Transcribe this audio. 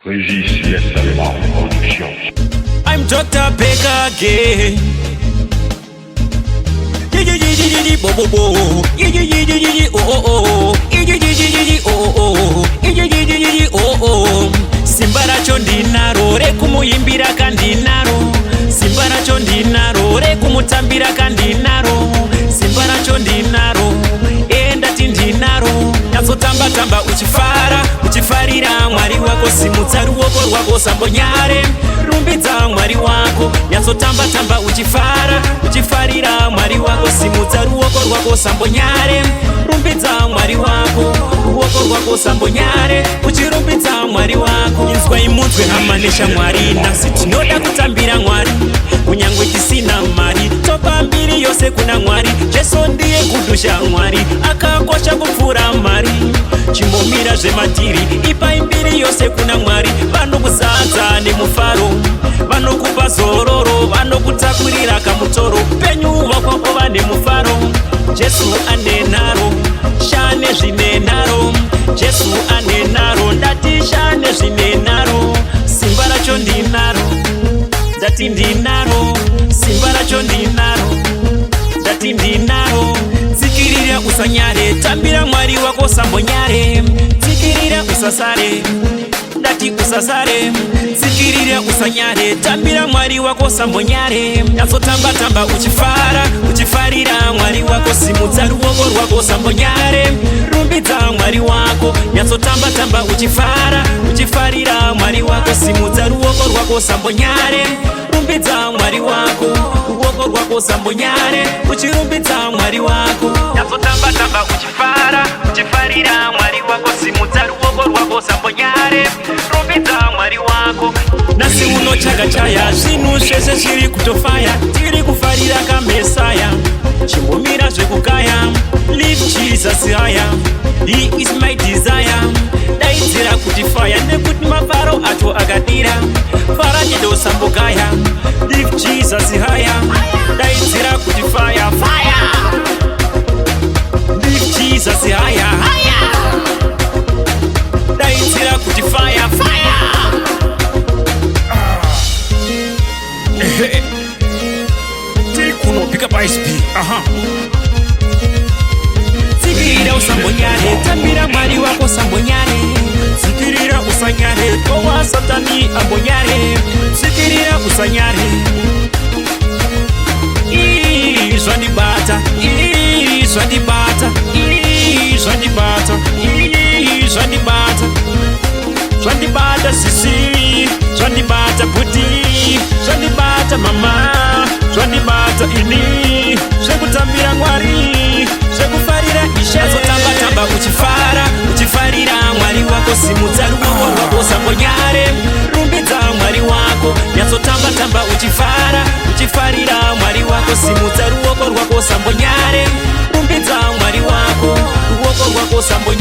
Régis Salema Production. I'm Dr. Baker again. Bo bo bo. Simba racho ndinaro rekumuimbira kandinaro. Simba racho ndinaro rekumutambira kandinaro. Simba racho ndinaro ndati ndinaro. Nyazotamba tamba uchifara uchifarira Mwari wako, simudza ruoko rwako sambonyare. Rumbidza Mwari wako, nyazotamba tamba uchifara uchifarira Mwari wako, simudza ruoko rwako sambonyare. Rumbidza Mwari wako, ruoko rwako sambonyare, uchirumbidza Mwari wako. Inzwa imunzwe hama neshamwari, nasi tinoda kutambira Mwari kunyangwe tisina mari. Topa mbiri yose kuna Mwari, Jesu ndiye kudusha Mwari, akakosha kupfura mari. Chimbomira zvematiri, ipa imbiri yose kuna Mwari. Vanokuzadza nemufaro, vanokupa zororo, vanokutakurira kamutoro. Penyu vakwako vane mufaro, Jesu ane naro, shane zvine naro. Jesu ane naro, ndati shane zvine naro. Simba racho ndinaro, ndati ndinaro. Simba racho ndinaro, ndati ndinaro. Tsikirira usanyare, tambira Mwari wako sambonyare. Tsikirira usasare, ndati usasare. Tsikirira usanyare, tambira Mwari wako sambonyare. Nyazotamba tamba uchifara uchifarira Mwari wako, simudza ruoko rwako sambonyare. Rumbidza Mwari wako, nyazotamba tamba uchifara uchifarira Mwari wako, simudza ruoko rwako sambonyare. Rumbidza Mwari wako, ruoko rwako sambonyare, uchirumbidza Mwari wako. Nyazotamba tamba uchifara uchifarira Mwari wako, simudza ruoko rwako sambonyare. Rumbidza Mwari wako. Nasi unochaka chaya, zvinhu zvese zviri kutofaya. Tiri kufarira kaMesaya, chimbomira zvekukaya. Live Jesus higher, He is my desire. Daidzira kuti fire, nekuti mafaro acho akadira. Fara nyedo sambokaya. Live Jesus higher, daidzira kuti fire, fire. Live Jesus higher, daidzira kuti fire, fire. Tiri kuno pick up ISP. Tsikirira usambonyare, tambira Mwari wako sambonyare. Tsikirira usanyare, towa satani ambonyare. Tsikirira usanyare. Zvandibata, zvandibata, zvandibata, zvandibata. Zvandibata sisi, zvandibata buti, zvandibata mama, zvandibata ini. Zvekutambira Mwari, zvekufarira Ishe. Nyazotamba tamba uchifara uchifarira Mwari wako, simudza ruoko rwako sambonyare. Rumbidza Mwari wako, nyazotamba tamba uchifara uchifarira Mwari wako, simudza ruoko rwako sambonyare. Rumbidza Mwari wako, ruoko rwako sambonyare.